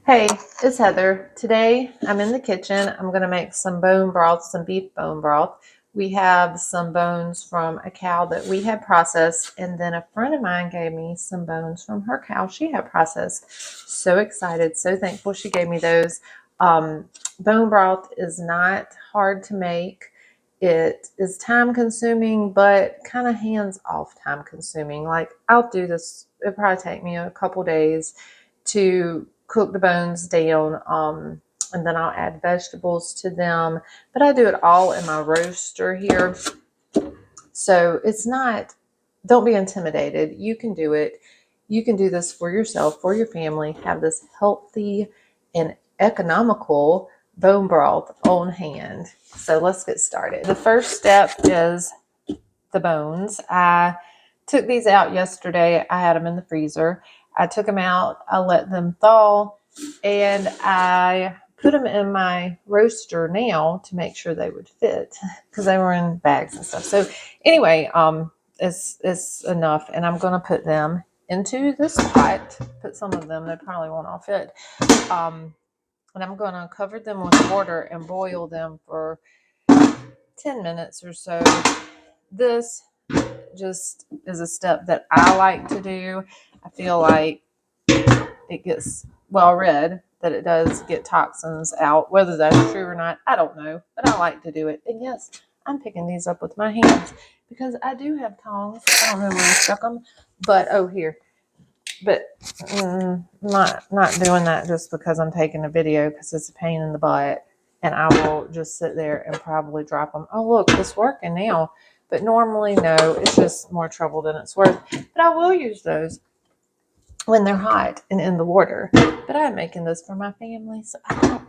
Hey, it's Heather. Today I'm in the kitchen. I'm going to make some bone broth, some beef bone broth. We have some bones from a cow that we had processed, and then a friend of mine gave me some bones from her cow she had processed. So excited, so thankful she gave me those. Bone broth is not hard to make. It is time consuming, but kind of hands off time consuming. Like, I'll do this, it'll probably take me a couple days to cook the bones down, and then I'll add vegetables to them. But I do it all in my roaster here. So it's not, don't be intimidated. You can do it. You can do this for yourself, for your family, have this healthy and economical bone broth on hand. So let's get started. The first step is the bones. I took these out yesterday. I had them in the freezer. I took them out. I let them thaw, and I put them in my roaster now to make sure they would fit because they were in bags and stuff. So anyway, it's enough, and I'm gonna put them into this pot. Put some of them. They probably won't all fit. And I'm gonna cover them with water and boil them for 10 minutes or so. This just is a step that I like to do. I feel like it gets well read that it does get toxins out. Whether that's true or not, I don't know, but I like to do it. And yes, I'm picking these up with my hands because I do have tongs. I don't know where I stuck them, but here. But not doing that just because I'm taking a video, because it's a pain in the butt, and I will just sit there and probably drop them. Oh, look, it's working now. But normally, no, it's just more trouble than it's worth. But I will use those when they're hot and in the water. But I'm making this for my family, so I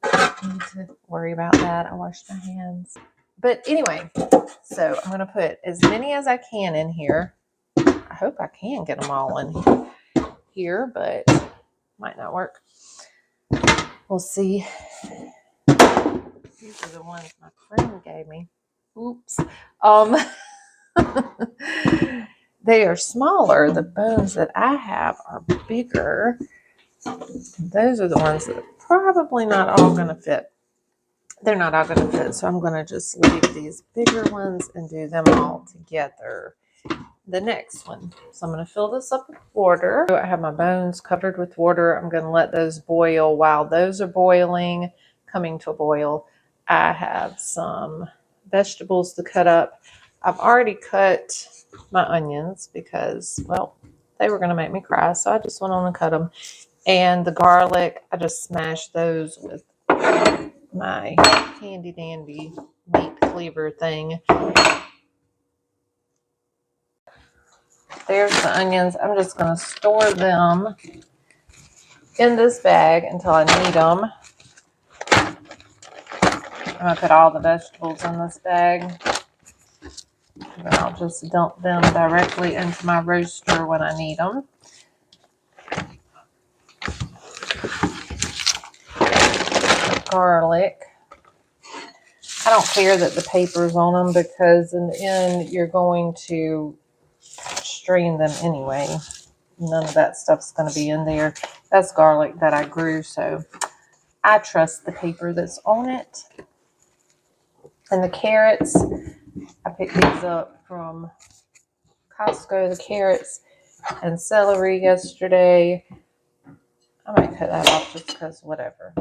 don't need to worry about that. I washed my hands. But anyway, so I'm going to put as many as I can in here. I hope I can get them all in here, but might not work. We'll see. These are the ones my friend gave me. Oops. They are smaller. The bones that I have are bigger. Those are the ones that are probably not all going to fit. They're not all going to fit, so I'm going to just leave these bigger ones and do them all together. The next one. So I'm going to fill this up with water. I have my bones covered with water. I'm going to let those boil. While those are boiling, coming to a boil, I have some vegetables to cut up. I've already cut my onions because, well, they were going to make me cry, so I just went on and cut them. And the garlic, I just smashed those with my handy dandy meat cleaver thing. There's the onions. I'm just going to store them in this bag until I need them. I'm going to put all the vegetables in this bag. Then I'll just dump them directly into my roaster when I need them. Garlic. I don't care that the paper's on them because in the end you're going to strain them anyway. None of that stuff's going to be in there. That's garlic that I grew, so I trust the paper that's on it. And the carrots, I picked these up from Costco, the carrots and celery yesterday. I might cut that off just because whatever,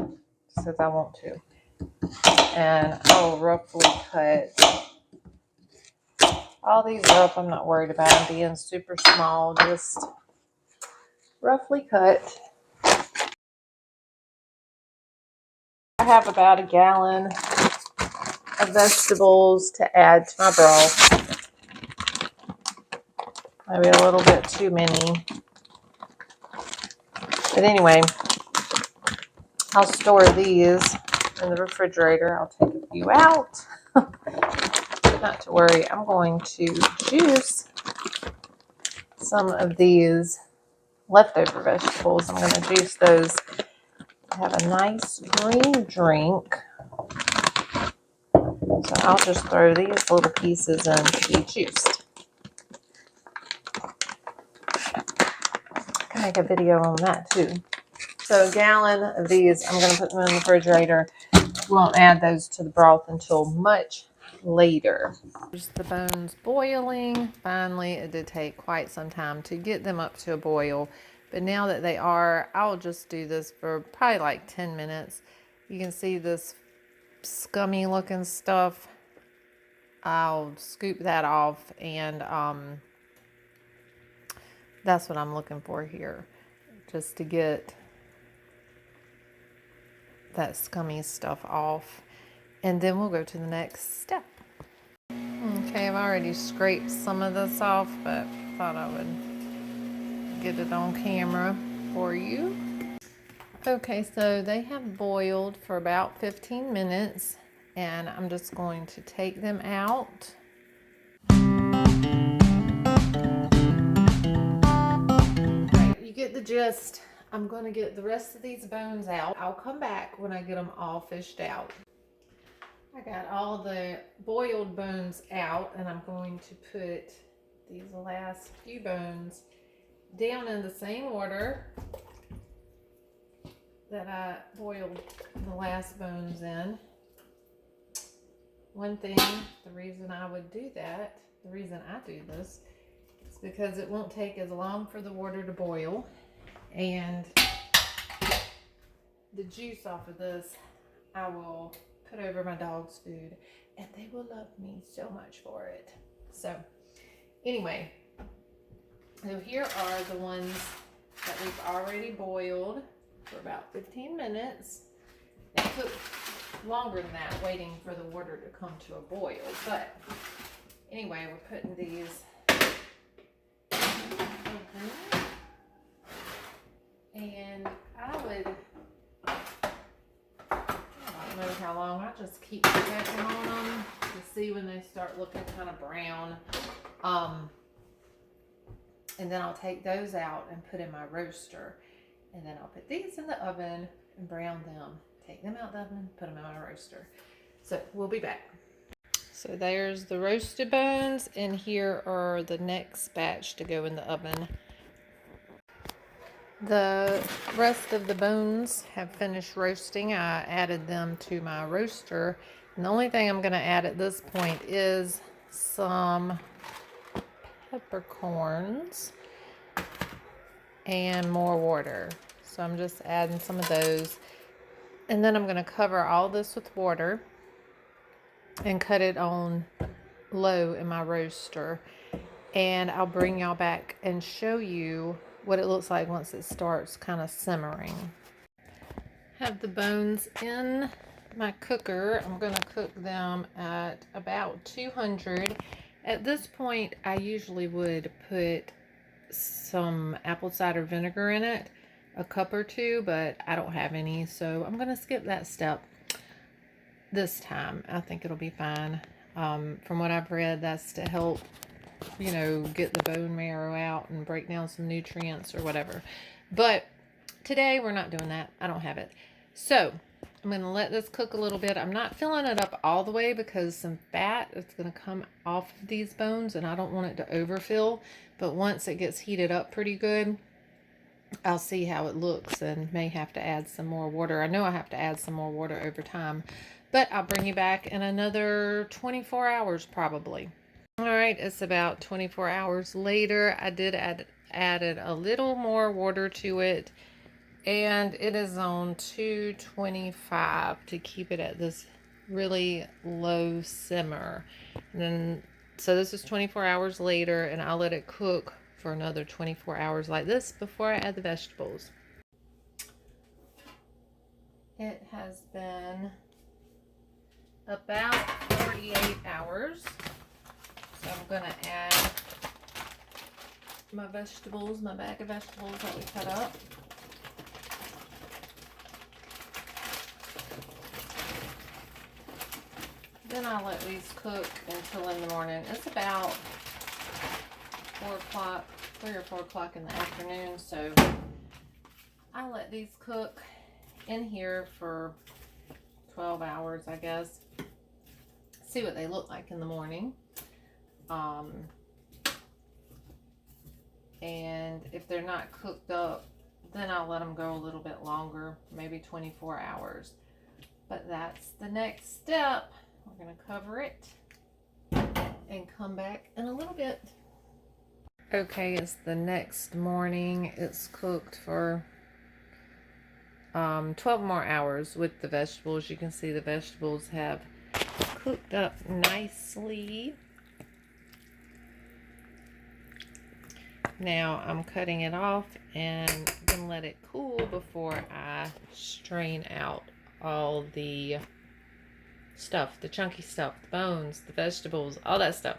since I want to. And I'll roughly cut all these up. I'm not worried about them being super small, just roughly cut. I have about a gallon of vegetables to add to my broth. Maybe a little bit too many. But anyway, I'll store these in the refrigerator. I'll take a few out. Not to worry. I'm going to juice some of these leftover vegetables. I'm going to juice those. I have a nice green drink. So I'll just throw these little pieces in to be juiced. I can make a video on that too. So a gallon of these, I'm going to put them in the refrigerator. Won't add those to the broth until much later. There's the bones boiling. Finally, it did take quite some time to get them up to a boil. But now that they are, I'll just do this for probably like 10 minutes. You can see this scummy looking stuff. I'll scoop that off, and that's what I'm looking for here. Just to get that scummy stuff off. And then we'll go to the next step. Okay, I've already scraped some of this off, but thought I would get it on camera for you. Okay, so they have boiled for about 15 minutes, and I'm just going to take them out. Right, you get the gist. I'm going to get the rest of these bones out. I'll come back when I get them all fished out. I got all the boiled bones out, and I'm going to put these last few bones down in the same order that I boiled the last bones in. One thing, the reason I would do that, the reason I do this, is because it won't take as long for the water to boil, and the juice off of this I will put over my dog's food, and they will love me so much for it. So anyway, so here are the ones that we've already boiled for about 15 minutes. It took longer than that waiting for the water to come to a boil, but anyway, we're putting these over, and I would, I don't know how long, I just keep checking on them to see when they start looking kind of brown. And then I'll take those out and put in my roaster, and then I'll put these in the oven and brown them. Take them out the oven, put them in my roaster. So we'll be back. So there's the roasted bones, and here are the next batch to go in the oven. The rest of the bones have finished roasting. I added them to my roaster. And the only thing I'm going to add at this point is some peppercorns and more water. So I'm just adding some of those. And then I'm going to cover all this with water and cut it on low in my roaster. And I'll bring y'all back and show you what it looks like once it starts kind of simmering. Have the bones in my cooker. I'm going to cook them at about 200. At this point, I usually would put some apple cider vinegar in it, a cup or two, but I don't have any, so I'm going to skip that step this time. I think it'll be fine. From what I've read, that's to help, you know, get the bone marrow out and break down some nutrients or whatever. But today we're not doing that. I don't have it. So I'm going to let this cook a little bit. I'm not filling it up all the way because some fat is going to come off of these bones, and I don't want it to overfill. But once it gets heated up pretty good, I'll see how it looks and may have to add some more water. I know I have to add some more water over time, but I'll bring you back in another 24 hours probably. All right, it's about 24 hours later. I did added a little more water to it, and it is on 225 to keep it at this really low simmer. And then, so this is 24 hours later, and I'll let it cook for another 24 hours like this before I add the vegetables. It has been about 48 hours. So I'm going to add my vegetables, my bag of vegetables that we cut up. Then I'll let these cook until in the morning. It's about 4 o'clock, 3 or 4 o'clock in the afternoon. So I'll let these cook in here for 12 hours, I guess. See what they look like in the morning. And if they're not cooked up Then I'll let them go a little bit longer, maybe 24 hours. But that's the next step. We're going to cover it and come back in a little bit. Okay, it's the next morning. It's cooked for 12 more hours with the vegetables. You can see the vegetables have cooked up nicely. Now I'm cutting it off and then let it cool before I strain out all the stuff, the chunky stuff, the bones, the vegetables, all that stuff.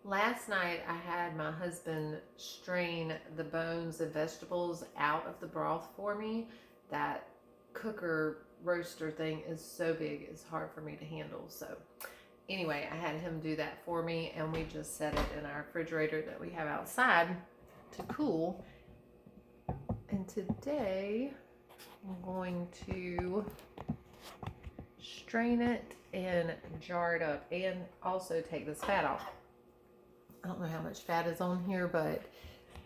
Last night I had my husband strain the bones and vegetables out of the broth for me. That cooker roaster thing is so big, it's hard for me to handle. So anyway, I had him do that for me, and we just set it in our refrigerator that we have outside to cool. And today I'm going to strain it and jar it up and also take this fat off. I don't know how much fat is on here, but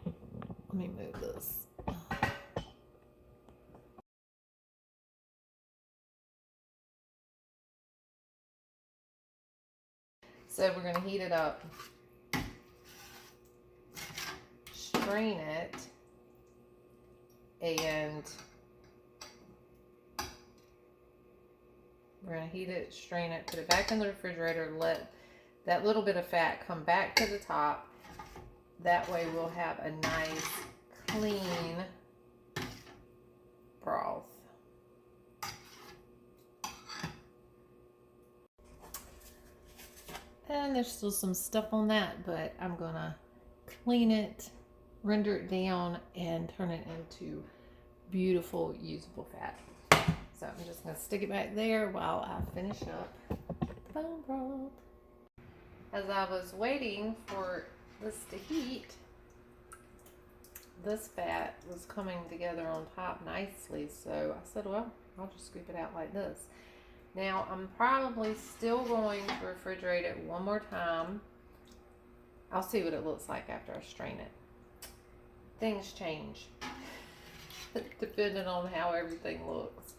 let me move this. So we're going to heat it up, strain it, and we're going to heat it, strain it, put it back in the refrigerator, let that little bit of fat come back to the top. That way we'll have a nice, clean broth. And there's still some stuff on that, but I'm going to clean it, render it down, and turn it into beautiful, usable fat. So I'm just going to stick it back there while I finish up the bone broth. As I was waiting for this to heat, this fat was coming together on top nicely. So I said, well, I'll just scoop it out like this. Now I'm probably still going to refrigerate it one more time. I'll see what it looks like after I strain it. Things change depending on how everything looks.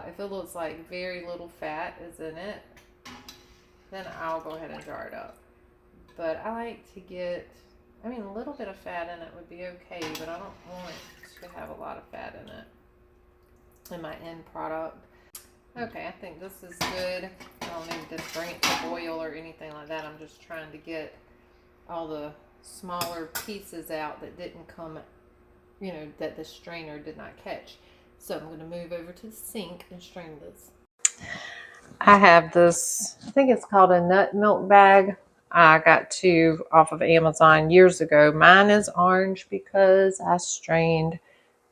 If it looks like very little fat is in it, then I'll go ahead and jar it up. But I like to get, a little bit of fat in it would be okay, but I don't want to have a lot of fat in it in my end product. Okay, I think this is good. I don't need to bring it to boil or anything like that. I'm just trying to get all the smaller pieces out that didn't come, that the strainer did not catch. So I'm going to move over to the sink and strain this. I have this, I think it's called a nut milk bag. I got two off of Amazon years ago. Mine is orange because I strained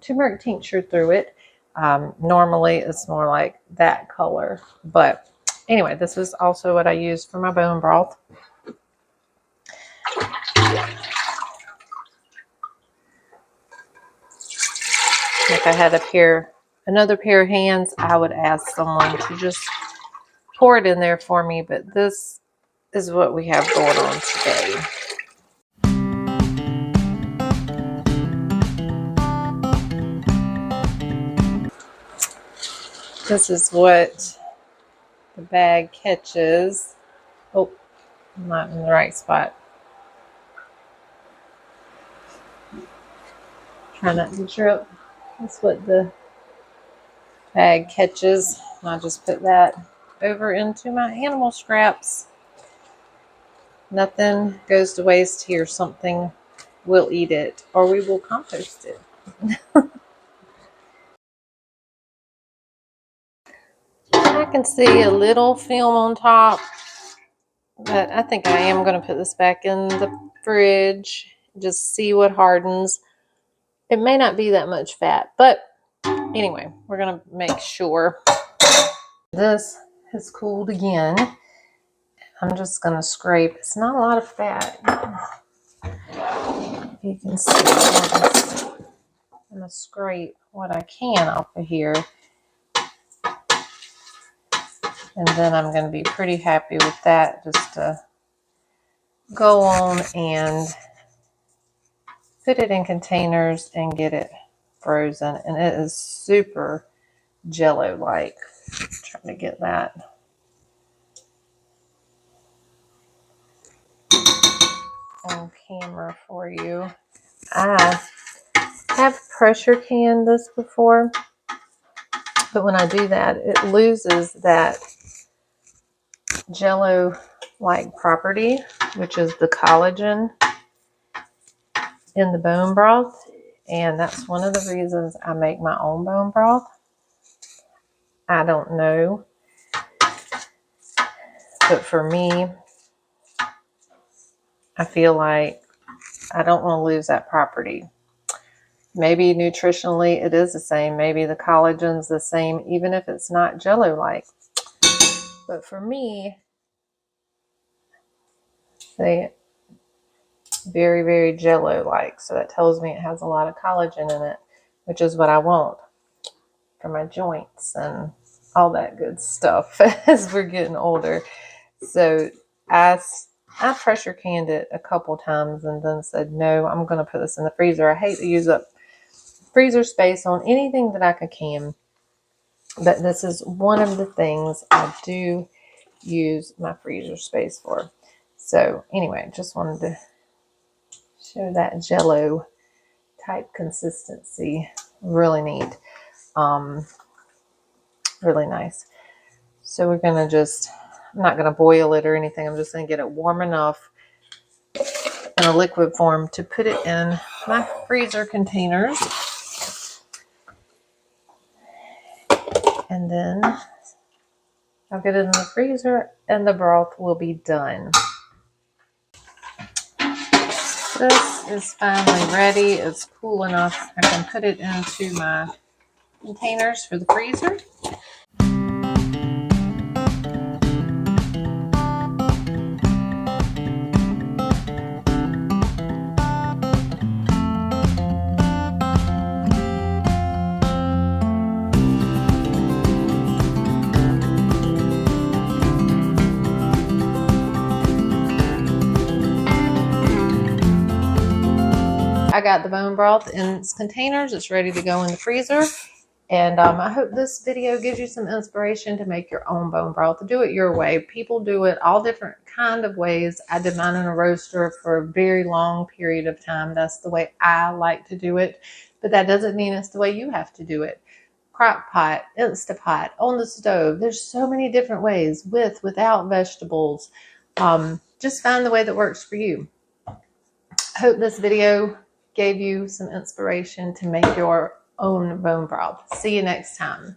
turmeric tincture through it. Normally it's more like that color. But anyway, this is also what I use for my bone broth. If I had another pair of hands, I would ask someone to just pour it in there for me. But this is what we have going on today. This is what the bag catches. Oh, I'm not in the right spot. Try not to trip. That's what the bag catches. I'll just put that over into my animal scraps. Nothing goes to waste here. Something will eat it, or we will compost it. I can see a little film on top, but I think I am going to put this back in the fridge. Just see what hardens. It may not be that much fat, but anyway, we're going to make sure. This has cooled again. I'm just going to scrape. It's not a lot of fat. You can see I'm going to scrape what I can off of here. And then I'm going to be pretty happy with that, just to go on and put it in containers and get it frozen. And it is super jello-like. Trying to get that on camera for you. I have pressure canned this before, but when I do that, it loses that jello-like property, which is the collagen in the bone broth. And that's one of the reasons I make my own bone broth. I don't know, but for me, I feel like I don't want to lose that property. Maybe nutritionally it is the same. Maybe the collagen's the same, even if it's not jello-like. But for me, they very, very jello-like. So that tells me it has a lot of collagen in it, which is what I want for my joints and all that good stuff as we're getting older. So I pressure canned it a couple times and then said, no, I'm going to put this in the freezer. I hate to use up freezer space on anything that I could can, but this is one of the things I do use my freezer space for. So anyway, just wanted to show that jello type consistency. Really neat. Really nice. So we're going to I'm not going to boil it or anything. I'm just going to get it warm enough in a liquid form to put it in my freezer containers. And then I'll get it in the freezer and the broth will be done. This is finally ready. It's cool enough. I can put it into my containers for the freezer. I got the bone broth in its containers. It's ready to go in the freezer. And I hope this video gives you some inspiration to make your own bone broth. Do it your way. People do it all different kind of ways. I did mine in a roaster for a very long period of time. That's the way I like to do it. But that doesn't mean it's the way you have to do it. Crock pot, Instapot, on the stove. There's so many different ways, with, without vegetables. Just find the way that works for you. I hope this video gave you some inspiration to make your own bone broth. See you next time.